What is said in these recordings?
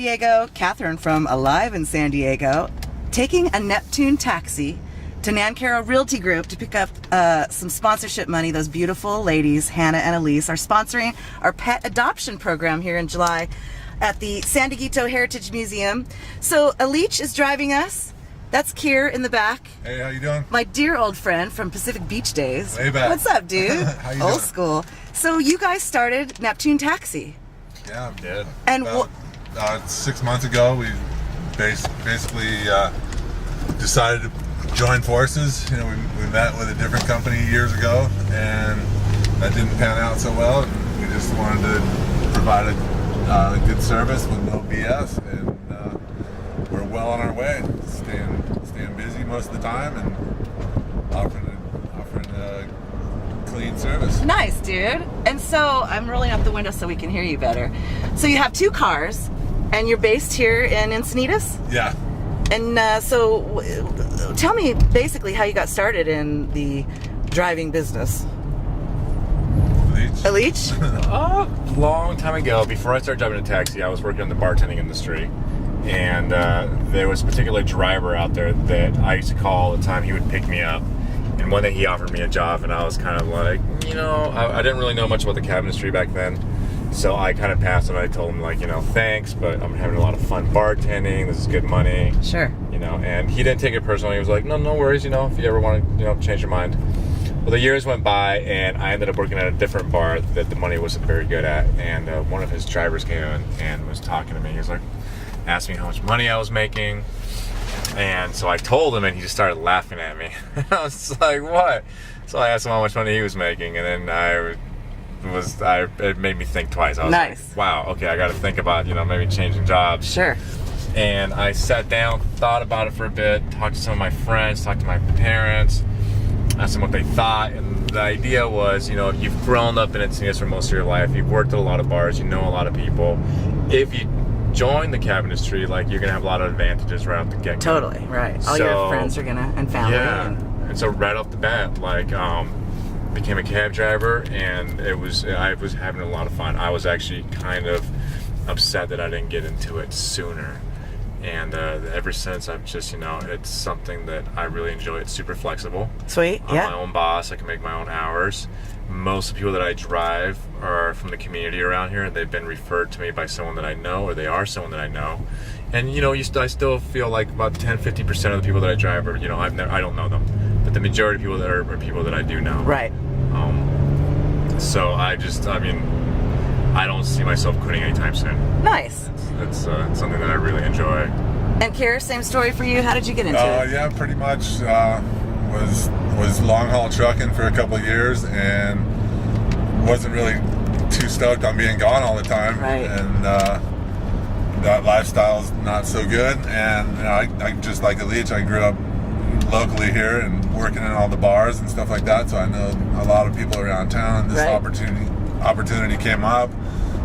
Diego, Cathryn from Alive in San Diego, taking a Neptune Taxi to Nancaro Realty Group to pick up some sponsorship money. Those beautiful ladies, Hannah and Elise, are sponsoring our pet adoption program here in July at the San Dieguito Heritage Museum. So Ilich is driving us. That's Keir in the back. Hey, how you doing? My dear old friend from Pacific Beach days. Way back. What's up, dude? How you old doing? school. So you guys started Neptune Taxi. Yeah, I did. And about 6 months ago, we basically decided to join forces. You know, we met with a different company years ago, and that didn't pan out so well. And we just wanted to provide a good service with no BS, and we're well on our way. Staying busy most of the time, and offering a clean service. Nice, dude. And so I'm rolling up the window so we can hear you better. So you have two cars, and you're based here in Encinitas? Yeah. And so tell me basically how you got started in the driving business. Ilich? A long time ago, before I started driving a taxi, I was working in the bartending industry. And there was a particular driver out there that I used to call all the time. He would pick me up. And one day he offered me a job, and I was kind of like, you know, I didn't really know much about the cab industry back then. So I kind of passed it. I told him, like, you know, thanks, but I'm having a lot of fun bartending. This is good money. Sure. You know, and he didn't take it personally. He was like, no worries, you know, if you ever want to, you know, change your mind. Well, the years went by, and I ended up working at a different bar that the money wasn't very good at. And one of his drivers came in and was talking to me. He was like, asked me how much money I was making. And so I told him, and he just started laughing at me. I was like, what? So I asked him how much money he was making, and then it made me think twice. I was Nice. like, wow, okay, I got to think about, you know, maybe changing jobs. Sure. And I sat down, thought about it for a bit, talked to some of my friends, talked to my parents, asked them what they thought. And the idea was, you know, you've grown up in Encinitas for most of your life, you've worked at a lot of bars, you know a lot of people. If you join the cab industry, like, you're gonna have a lot of advantages right off the get-go. Totally, right. All your friends are gonna, and family. Yeah. And so right off the bat, like, became a cab driver, and I was having a lot of fun. I was actually kind of upset that I didn't get into it sooner. And ever since, I've just, you know, it's something that I really enjoy. It's super flexible. Sweet, I'm yeah. my own boss. I can make my own hours. Most of the people that I drive are from the community around here, and they've been referred to me by someone that I know, or they are someone that I know. And, you know, I still feel like about 10-50% of the people that I drive are, you know, I don't know them. But the majority of people that are people that I do know. Right. So I don't see myself quitting anytime soon. Nice. It's something that I really enjoy. And Keir, same story for you. How did you get into it? Yeah, pretty much. Was long haul trucking for a couple of years, and wasn't really too stoked on being gone all the time. Right. And that lifestyle's not so good. And you know, I just like Ilich, I grew up locally here and working in all the bars and stuff like that. So I know a lot of people around town. This opportunity came up.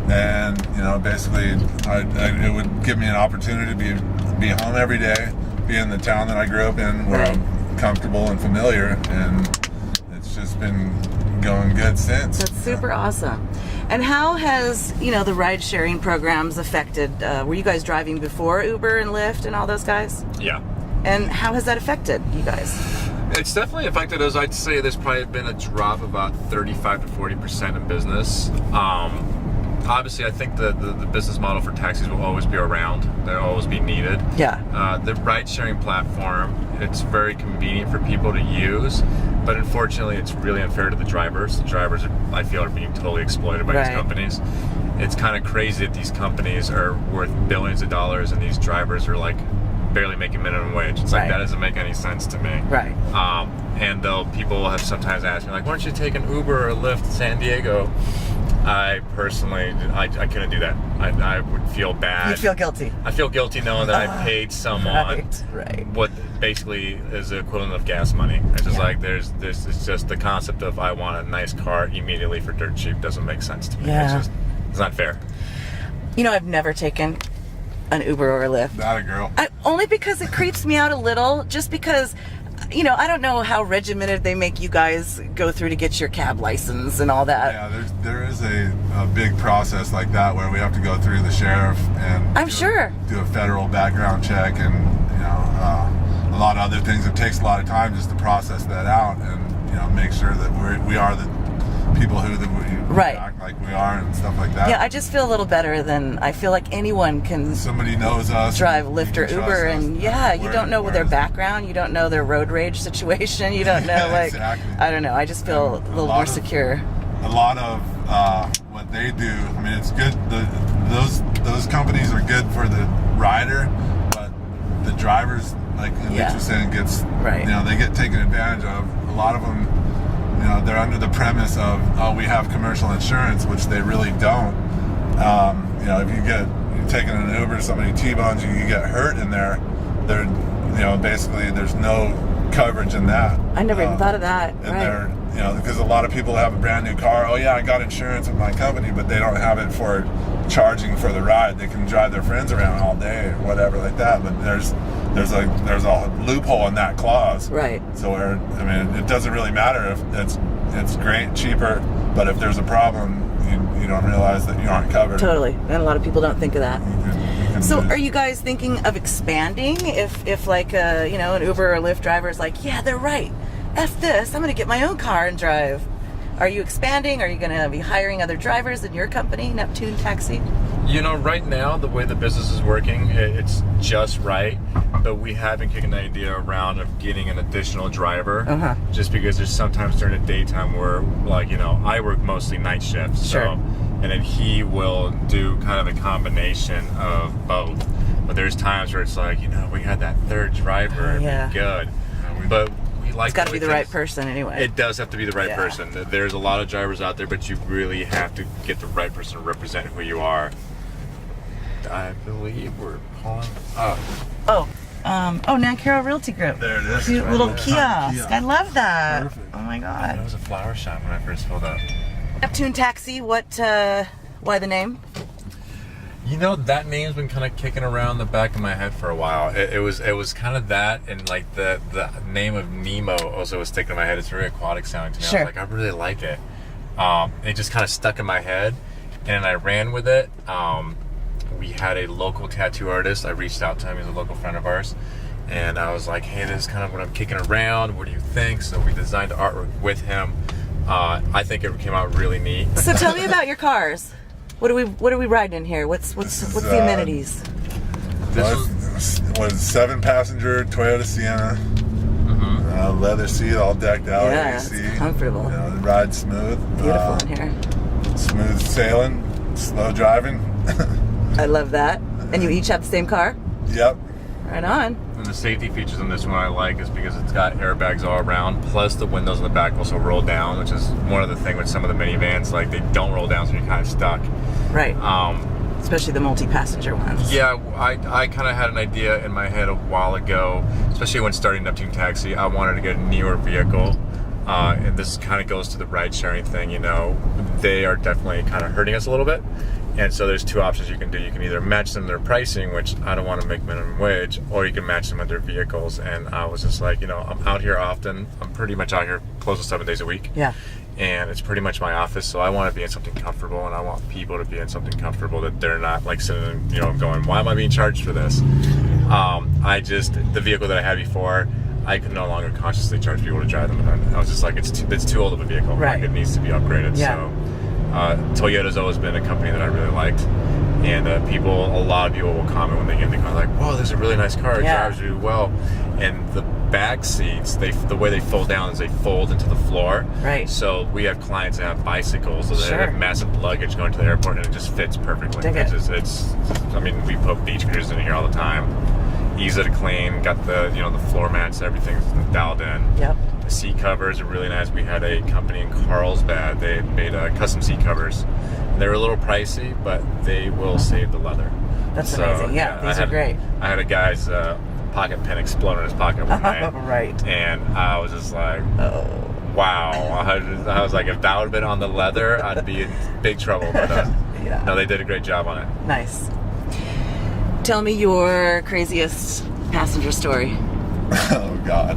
And you know, basically, it would give me an opportunity to be home every day, be in the town that I grew up in, where I'm comfortable and familiar, and it's just been going good since. That's super awesome. And how has, you know, the ride-sharing programs affected? Were you guys driving before Uber and Lyft and all those guys? Yeah. And how has that affected you guys? It's definitely affected us. I'd say there's probably been a drop of about 35 to 40% in business. Obviously, I think the business model for taxis will always be around. They'll always be needed. Yeah. The ride-sharing platform, it's very convenient for people to use, but unfortunately, it's really unfair to the drivers. The drivers, I feel, are being totally exploited by these companies. It's kind of crazy that these companies are worth billions of dollars, and these drivers are like barely making minimum wage. It's like, that doesn't make any sense to me. Right. And though people have sometimes asked me, like, why don't you take an Uber or Lyft to San Diego? I personally, I couldn't do that. I would feel bad. You feel guilty. I feel guilty knowing that I paid someone right. what basically is the equivalent of gas money. It's just like, it's just the concept of I want a nice car immediately for dirt cheap doesn't make sense to me. Yeah. It's not fair. You know, I've never taken an Uber or a Lyft. Not a girl. Only because it creeps me out a little, just because I don't know how regimented they make you guys go through to get your cab license and all that. Yeah, there is a big process like that where we have to go through the sheriff and I'm sure do a federal background check and a lot of other things. It takes a lot of time just to process that out and make sure that we are the people who we act like we are and stuff like that. Yeah, I just feel a little better than I feel like anyone can. Somebody knows us. Drive Lyft or Uber, and you don't know their background, you don't know their road rage situation, you don't know exactly. I don't know. I just feel a little more secure. A lot of what they do, I mean, it's good. Those companies are good for the rider, but the drivers, like Ilich was saying, gets they get taken advantage of. A lot of them. They're under the premise of, we have commercial insurance, which they really don't. If you're taking an Uber, somebody T-bones you, you get hurt in there. Basically there's no coverage in that. I never even thought of that. And because a lot of people have a brand new car. Oh yeah, I got insurance with my company, but they don't have it for charging for the ride. They can drive their friends around all day or whatever like that. But there's a loophole in that clause. Right. So it doesn't really matter if it's great, cheaper, but if there's a problem, you don't realize that you aren't covered. Totally. And a lot of people don't think of that. So are you guys thinking of expanding if like an Uber or Lyft driver is like, yeah, they're right. F this, I'm going to get my own car and drive. Are you expanding? Are you going to be hiring other drivers in your company, Neptune Taxi? Right now, the way the business is working, it's just right. But we have been kicking the idea around of getting an additional driver. Just because there's sometimes during the daytime where, I work mostly night shifts. Sure. So, and then he will do kind of a combination of both. But there's times where it's like, we had that third driver and we're good. But it's got to be the right person anyway. It does have to be the right person. There's a lot of drivers out there, but you really have to get the right person to represent who you are. I believe we're pulling up. Nan Carroll Realty Group. There it is. Cute little kiosk. I love that. Perfect. Oh my god. It was a flower shop when I first pulled up. Neptune Taxi. Why the name? That name's been kind of kicking around the back of my head for a while. It was kind of that, and like the name of Nemo also was sticking in my head. It's very aquatic sounding to me. Sure. I was like, I really like it. It just kind of stuck in my head, and I ran with it. We had a local tattoo artist. I reached out to him. He's a local friend of ours, and I was like, hey, this is kind of what I'm kicking around. What do you think? So we designed the artwork with him. I think it came out really neat. So tell me about your cars. What are we riding in here? What's the amenities? This was 7-passenger Toyota Sienna. Leather seat, all decked out. Yeah, AC. it's comfortable. The ride's smooth. Beautiful in here. Smooth sailing, slow driving. I love that. And you each have the same car? Yep. Right on. And the safety features on this one I like is because it's got airbags all around, plus the windows in the back also roll down, which is one of the things with some of the minivans, like they don't roll down, so you're kind of stuck. Right. Especially the multi-passenger ones. Yeah, I kind of had an idea in my head a while ago, especially when starting Neptune Taxi. I wanted to get a newer vehicle, and this kind of goes to the ride-sharing thing. They are definitely kind of hurting us a little bit. And so there's two options you can do. You can either match them their pricing, which I don't want to make minimum wage, or you can match them with their vehicles. And I was just like, I'm out here often. I'm pretty much out here close to 7 days a week. Yeah. And it's pretty much my office, so I want to be in something comfortable, and I want people to be in something comfortable that they're not like sitting, going, why am I being charged for this? The vehicle that I had before, I could no longer consciously charge people to drive them. And I was just like, it's too old of a vehicle. Right. Like, it needs to be upgraded. Yeah. So. Toyota's always been a company that I really liked, and a lot of people will comment when they get in the car like, "Whoa, this is a really nice car. It drives really well." And the back seats, the way they fold down is they fold into the floor. Right. So we have clients that have bicycles, so they have massive luggage going to the airport, and it just fits perfectly. Dig it. We put beach cruisers in here all the time. Easy to clean. Got the the floor mats, everything's dialed in. Yep. The seat covers are really nice. We had a company in Carlsbad. They made custom seat covers. They're a little pricey, but they will save the leather. That's amazing. Yeah, these are great. I had a guy's pocket pen explode in his pocket one night. Right. And I was just like, wow. I was like, if that would have been on the leather, I'd be in big trouble. But no, they did a great job on it. Nice. Tell me your craziest passenger story. Oh God.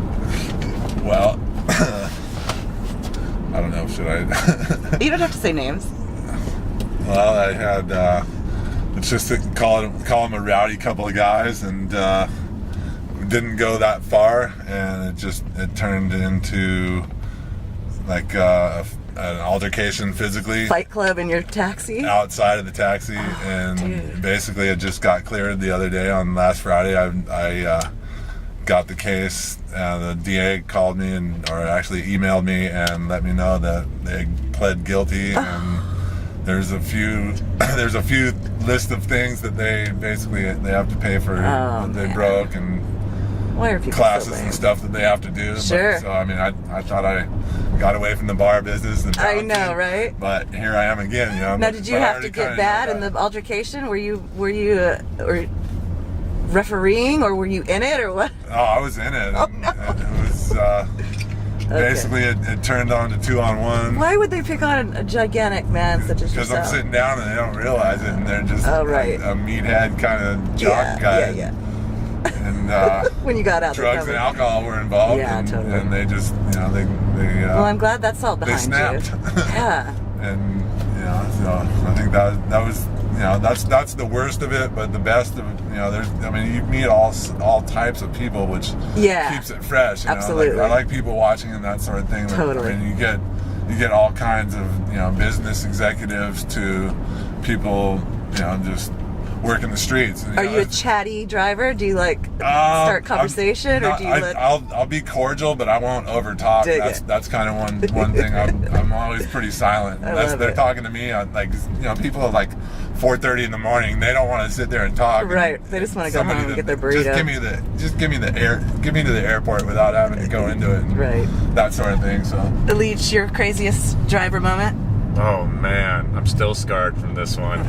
Well, I don't know. Should I? You don't have to say names. Well, I had. It's just to call them a rowdy couple of guys, and didn't go that far, and it turned into like an altercation physically. Fight club in your taxi? Outside of the taxi, and dude. basically it just got cleared the other day on last Friday. I got the case. The DA called me or actually emailed me and let me know that they pled guilty, and there's a few list of things that they have to pay for that they broke, and Why are people classes so lame? and stuff that they have to do. Sure. But, so I mean, I thought I got away from the bar business. And I know, right? But here I am again. You know. Now, did you have to get bad in the altercation? Were you or refereeing, or were you in it, or what? Oh, I was in it. Oh, And no. it was basically it turned on to 2-on-1. Why would they pick on a gigantic man such as Because I'm yourself? sitting down and they don't realize it, and they're just right. a meathead kind of jock guy. Yeah. And When you got out, drugs and alcohol were involved. Yeah, and, totally. and they just, they well, I'm glad that's all behind snapped. you. Yeah. And so I think that was that's the worst of it, but the best of you meet all types of people, which keeps it fresh. Absolutely. Like, I like people watching and that sort of thing. Totally. I mean, you get all kinds of business executives to people just working the streets. And, Are you a chatty driver? Do you start conversation, or do you let? I'll be cordial, but I won't over talk. That's kind of one thing. I'm always pretty silent unless they're talking to me. People at 4:30 in the morning, they don't want to sit there and talk. Right. They just want to go home and get their burrito. Get me to the airport without having to go into it. And right. That sort of thing. So. Ilich, your craziest driver moment? Oh man, I'm still scarred from this one.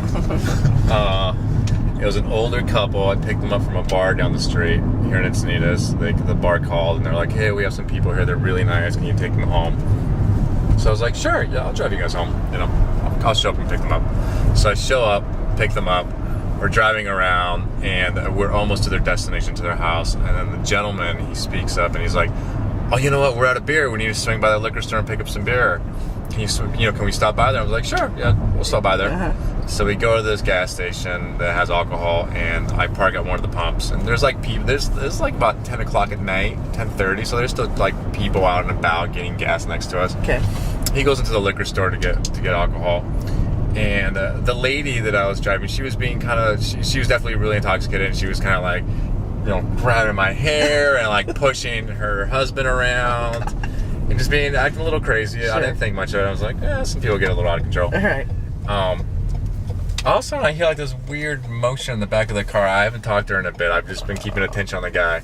It was an older couple. I picked them up from a bar down the street here in Encinitas. The bar called and they're like, "Hey, we have some people here. They're really nice. Can you take them home?" So I was like, "Sure, yeah, I'll drive you guys home. I'll show up and pick them up." So I show up, pick them up. We're driving around and we're almost to their destination, to their house. And then the gentleman, he speaks up and he's like, "Oh, you know what? We're out of beer. We need to swing by the liquor store and pick up some beer. Can we stop by there?" I was like, "Sure, yeah, we'll stop by there." Uh-huh. So we go to this gas station that has alcohol, and I park at one of the pumps. And there's people. There's about 10 o'clock at night, 10:30. So there's still people out and about getting gas next to us. Okay. He goes into the liquor store to get alcohol, and the lady that I was driving, she was being she was definitely really intoxicated, and she was kind of grabbing my hair and pushing her husband around. And just acting a little crazy. Sure. I didn't think much of it. I was like, some people get a little out of control. All right. All of a sudden, I hear this weird motion in the back of the car. I haven't talked to her in a bit. I've just been keeping attention on the guy.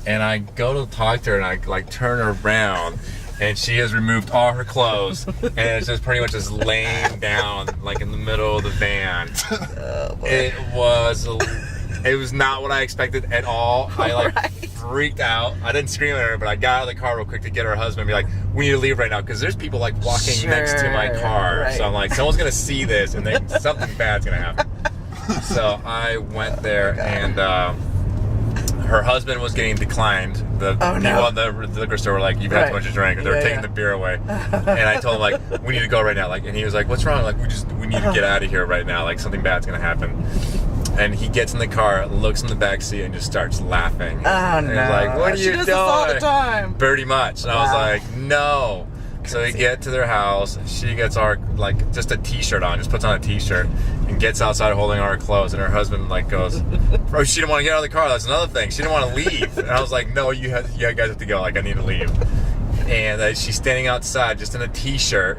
And I go to talk to her, and I turn her around, and she has removed all her clothes, and it's just pretty much just laying down in the middle of the van. Oh, boy. It was not what I expected at all. I freaked out. I didn't scream at her, but I got out of the car real quick to get her husband and be like, "We need to leave right now," because there's people walking next to my car. Right. So I'm like, someone's gonna see this and then something bad's gonna happen. So I went there and her husband was getting declined. The people at the liquor store were like, "You've had too much to drink," or they were taking the beer away. And I told him "We need to go right now." And he was like, "What's wrong?" We need to get out of here right now. Something bad's gonna happen. And he gets in the car, looks in the back seat, and just starts laughing. Oh, and no. He's like, "What are you doing?" She does this all the time. Pretty much. And I was like, "No." So we get to their house. She gets just a t-shirt on, just puts on a t-shirt, and gets outside holding our clothes. And her husband goes, "Bro, she didn't want to get out of the car. That's another thing. She didn't want to leave." And I was like, "No, you guys have to go. I need to leave." And she's standing outside just in a t-shirt.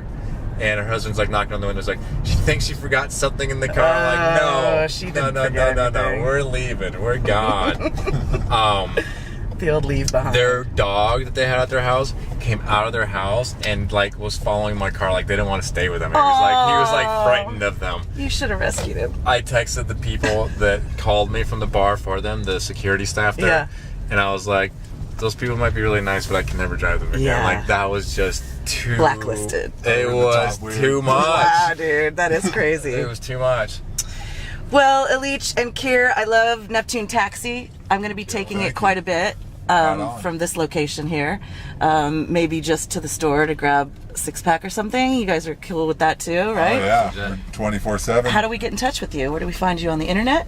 And her husband's knocking on the window. He's like, "She thinks she forgot something in the car." I'm like, "No, she didn't forget no. anything. We're leaving. We're gone." The old leave behind. Their dog that they had at their house came out of their house and was following my car. They didn't want to stay with him. He was frightened of them. You should have rescued him. I texted the people that called me from the bar for them, the security staff there, Yeah. and I was like, "Those people might be really nice, but I can never drive them again." Yeah. That was just too blacklisted. It was too much. Wow, dude, that is crazy. It was too much. Well, Ilich and Keir, I love Neptune Taxi. I'm going to be taking it quite a bit. on. from this location here. Maybe just to the store to grab a 6-pack or something. You guys are cool with that too, right? Oh, yeah. 24/7. How do we get in touch with you? Where do we find you on the internet?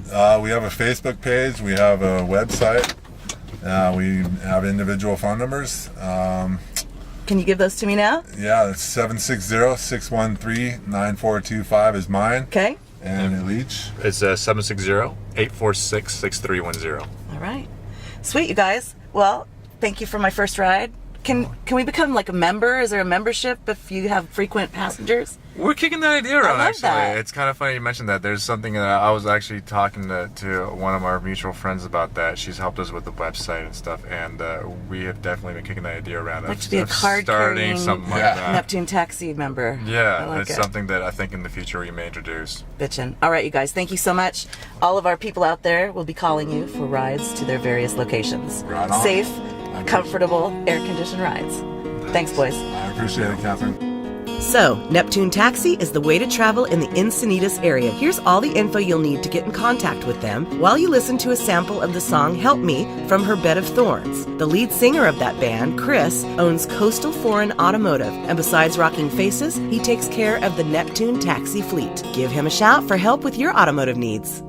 We have a Facebook page. We have a website. We have individual phone numbers. Can you give those to me now? Yeah, it's 760-613-9425 is mine. Okay. And Ilich. It's 760-846-6310. All right. Sweet, you guys. Well, thank you for my first ride. Can we become like a member? Is there a membership if you have frequent passengers? We're kicking that idea around, love actually. that. It's kind of funny you mentioned that. There's something that I was actually talking to one of our mutual friends about that. She's helped us with the website and stuff, and we have definitely been kicking that idea around. Like to be a card starting carrying something like that. Neptune Taxi member. Yeah, I like it's it. something that I think in the future we may introduce. Bitchin'. All right, you guys. Thank you so much. All of our people out there will be calling you for rides to their various locations. Right on. Safe, comfortable, air-conditioned rides. Thanks, boys. I appreciate it, Cathryn. So, Neptune Taxi is the way to travel in the Encinitas area. Here's all the info you'll need to get in contact with them while you listen to a sample of the song Help Me from her Bed of Thorns. The lead singer of that band, Chris, owns Coastal Foreign Automotive, and besides rocking faces, he takes care of the Neptune Taxi fleet. Give him a shout for help with your automotive needs.